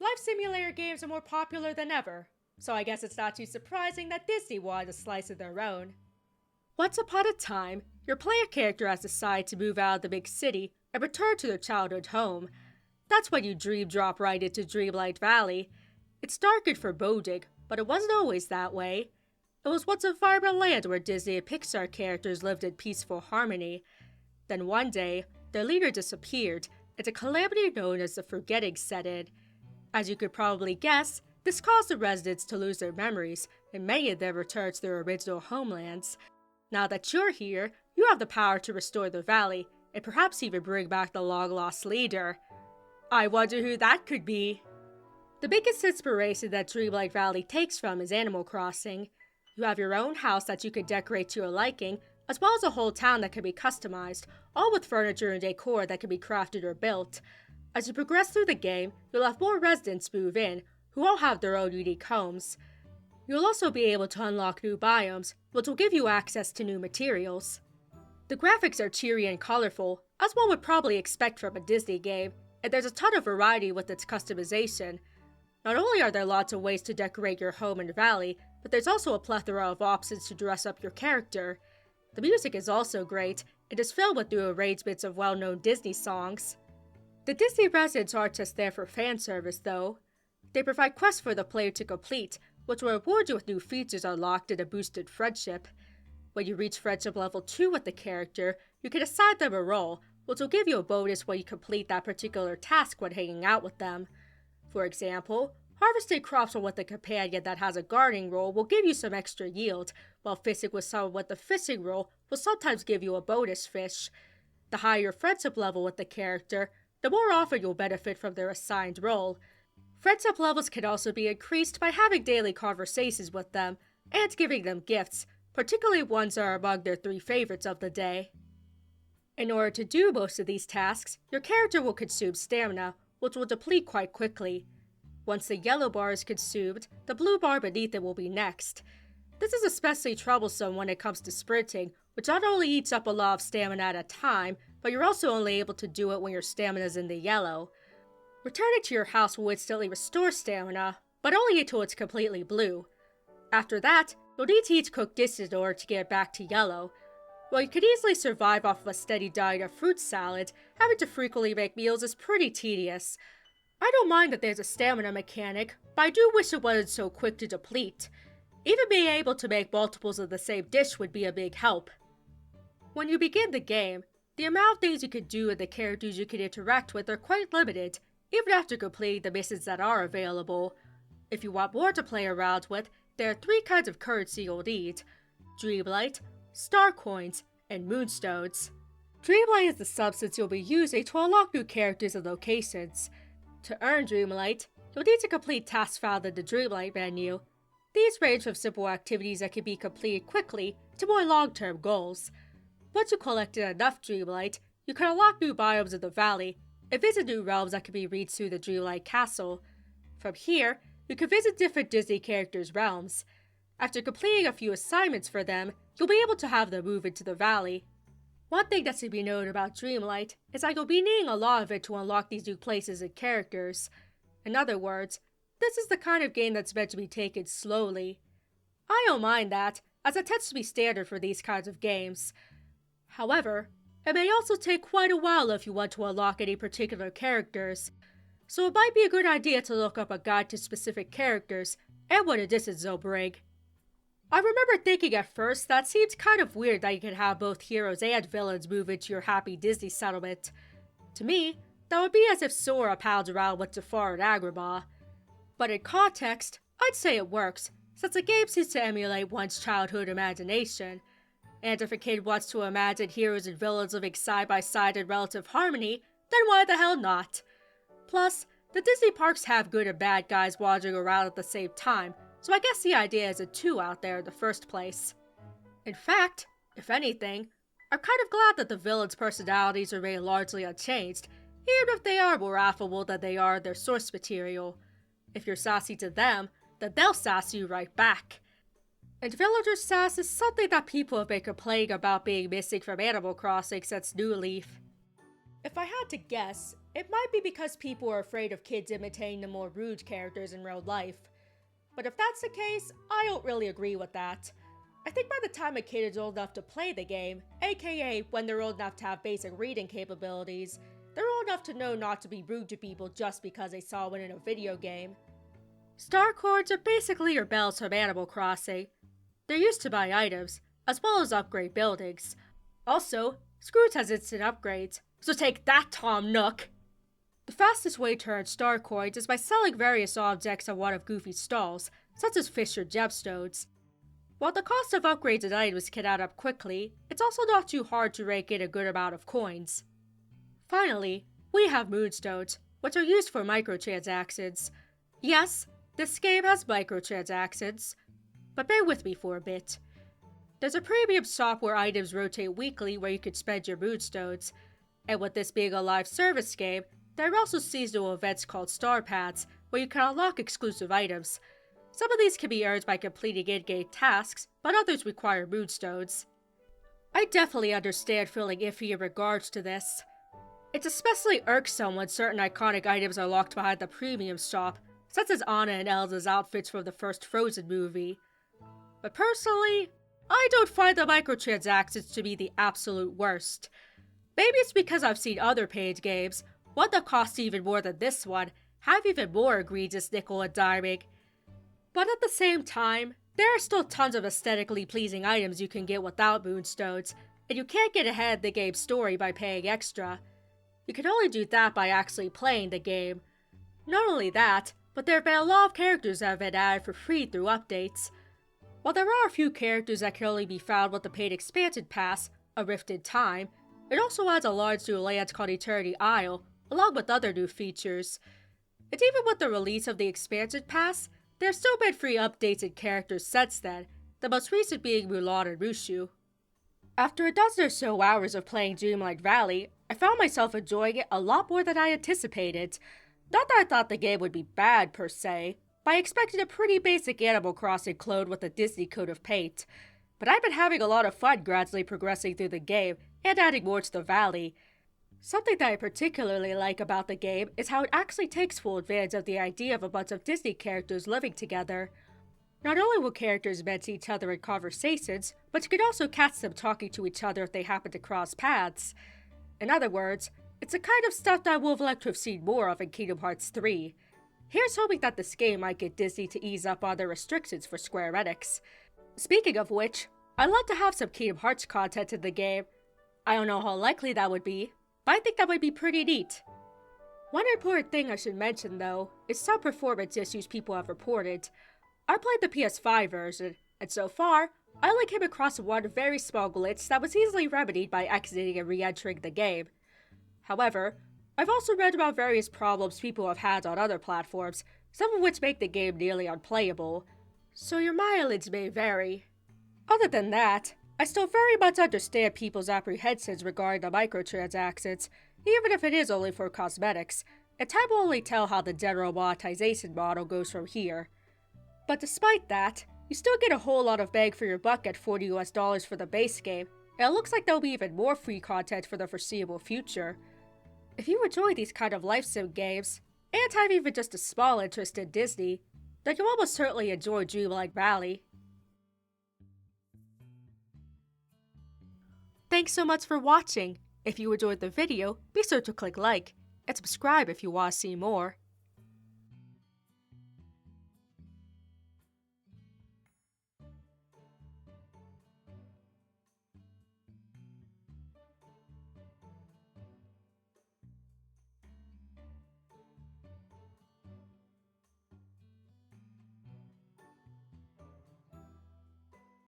life simulator games are more popular than ever, so I guess it's not too surprising that Disney wanted a slice of their own. Once upon a time, your player character has decided to move out of the big city and return to their childhood home. That's when you dream drop right into Dreamlight Valley. It's dark and foreboding, but it wasn't always that way. It was once a vibrant land where Disney and Pixar characters lived in peaceful harmony. Then one day, their leader disappeared, and a calamity known as the Forgetting set in. As you could probably guess, this caused the residents to lose their memories, and many of them returned to their original homelands. Now that you're here, you have the power to restore the valley, and perhaps even bring back the long-lost leader. I wonder who that could be. The biggest inspiration that Dreamlight Valley takes from is Animal Crossing. You have your own house that you can decorate to your liking, as well as a whole town that can be customized, all with furniture and decor that can be crafted or built. As you progress through the game, you'll have more residents move in, who all have their own unique homes. You'll also be able to unlock new biomes, which will give you access to new materials. The graphics are cheery and colorful, as one would probably expect from a Disney game, and there's a ton of variety with its customization. Not only are there lots of ways to decorate your home and valley, but there's also a plethora of options to dress up your character. The music is also great, and is filled with new arrangements of well-known Disney songs. The Disney residents aren't just there for fan service, though. They provide quests for the player to complete, which will reward you with new features unlocked and a boosted friendship. When you reach friendship level 2 with the character, you can assign them a role, which will give you a bonus when you complete that particular task when hanging out with them. For example, harvesting crops with a companion that has a gardening role will give you some extra yield, while fishing with someone with a fishing role will sometimes give you a bonus fish. The higher your friendship level with the character, the more often you'll benefit from their assigned role. Friendship levels can also be increased by having daily conversations with them, and giving them gifts, particularly ones that are among their 3 favorites of the day. In order to do most of these tasks, your character will consume stamina, which will deplete quite quickly. Once the yellow bar is consumed, the blue bar beneath it will be next. This is especially troublesome when it comes to sprinting, which not only eats up a lot of stamina at a time, but you're also only able to do it when your stamina is in the yellow. Returning to your house will instantly restore stamina, but only until it's completely blue. After that, you'll need to eat cooked dishes in order to get it back to yellow. While you could easily survive off of a steady diet of fruit salad, having to frequently make meals is pretty tedious. I don't mind that there's a stamina mechanic, but I do wish it wasn't so quick to deplete. Even being able to make multiples of the same dish would be a big help. When you begin the game, the amount of things you can do and the characters you can interact with are quite limited, even after completing the missions that are available. If you want more to play around with, there are 3 kinds of currency you'll need: Dreamlight, Star Coins, and Moonstones. Dreamlight is the substance you'll be using to unlock new characters and locations. To earn Dreamlight, you'll need to complete tasks found in the Dreamlight menu. These range from simple activities that can be completed quickly to more long-term goals. Once you collected enough Dreamlight, you can unlock new biomes in the valley and visit new realms that can be reached through the Dreamlight Castle. From here, you can visit different Disney characters' realms. After completing a few assignments for them, you'll be able to have them move into the valley. One thing that should be noted about Dreamlight is that you'll be needing a lot of it to unlock these new places and characters. In other words, this is the kind of game that's meant to be taken slowly. I don't mind that, as it tends to be standard for these kinds of games. However, it may also take quite a while if you want to unlock any particular characters, so it might be a good idea to look up a guide to specific characters and what additions they'll bring. I remember thinking at first that seemed kind of weird that you could have both heroes and villains move into your happy Disney settlement. To me, that would be as if Sora pals around with Jafar and Agrabah. But in context, I'd say it works, since the game seems to emulate one's childhood imagination. And if a kid wants to imagine heroes and villains living side by side in relative harmony, then why the hell not? Plus, the Disney parks have good and bad guys wandering around at the same time, so I guess the idea isn't too out there in the first place. In fact, if anything, I'm kind of glad that the villains' personalities remain largely unchanged, even if they are more affable than they are in their source material. If you're sassy to them, then they'll sass you right back. And villager sass is something that people have been complaining about being missing from Animal Crossing since New Leaf. If I had to guess, It might be because people are afraid of kids imitating the more rude characters in real life. But if that's the case, I don't really agree with that. I think by the time a kid is old enough to play the game, aka when they're old enough to have basic reading capabilities, they're old enough to know not to be rude to people just because they saw one in a video game. Star coins are basically your bells from Animal Crossing. They're used to buy items, as well as upgrade buildings. Also, Scrooge has instant upgrades, so take that, Tom Nook! The fastest way to earn star coins is by selling various objects at one of Goofy's stalls, such as fish or gemstones. While the cost of upgrades and items can add up quickly, it's also not too hard to rake in a good amount of coins. Finally, we have moonstones, which are used for microtransactions. Yes, this game has microtransactions, but bear with me for a bit. There's a premium shop where items rotate weekly where you can spend your moonstones, and with this being a live service game, there are also seasonal events called Star Paths, where you can unlock exclusive items. Some of these can be earned by completing in-game tasks, but others require moonstones. I definitely understand feeling iffy in regards to this. It's especially irksome when certain iconic items are locked behind the premium shop, such as Anna and Elsa's outfits from the first Frozen movie. But personally, I don't find the microtransactions to be the absolute worst. Maybe it's because I've seen other paid games, one that costs even more than this one, have even more egregious nickel and diming. But at the same time, there are still tons of aesthetically pleasing items you can get without moonstones, and you can't get ahead of the game's story by paying extra. You can only do that by actually playing the game. Not only that, but there have been a lot of characters that have been added for free through updates. While there are a few characters that can only be found with the paid expansion pass, A Rift in Time, it also adds a large new land called Eternity Isle, along with other new features. And even with the release of the expansion pass, there have still been free updates and characters since then, the most recent being Mulan and Mushu. After a dozen or so hours of playing Dreamlight Valley, I found myself enjoying it a lot more than I anticipated. Not that I thought the game would be bad per se, but I expected a pretty basic Animal Crossing clone with a Disney coat of paint. But I've been having a lot of fun gradually progressing through the game and adding more to the valley. Something that I particularly like about the game is how it actually takes full advantage of the idea of a bunch of Disney characters living together. Not only will characters mention each other in conversations, but you can also catch them talking to each other if they happen to cross paths. In other words, it's the kind of stuff that I would have liked to have seen more of in Kingdom Hearts 3. Here's hoping that this game might get Disney to ease up on their restrictions for Square Enix. Speaking of which, I'd love to have some Kingdom Hearts content in the game. I don't know how likely that would be, but I think that would be pretty neat. One important thing I should mention though, is some performance issues people have reported. I played the PS5 version, and so far, I only came across one very small glitch that was easily remedied by exiting and re-entering the game. However, I've also read about various problems people have had on other platforms, some of which make the game nearly unplayable, so your mileage may vary. Other than that, I still very much understand people's apprehensions regarding the microtransactions, even if it is only for cosmetics, and time will only tell how the general monetization model goes from here. But despite that, you still get a whole lot of bang for your buck at $40 for the base game, and it looks like there'll be even more free content for the foreseeable future. If you enjoy these kind of life sim games, and have even just a small interest in Disney, then you'll almost certainly enjoy Dreamlight Valley. Thanks so much for watching. If you enjoyed the video, be sure to click like, and subscribe if you want to see more.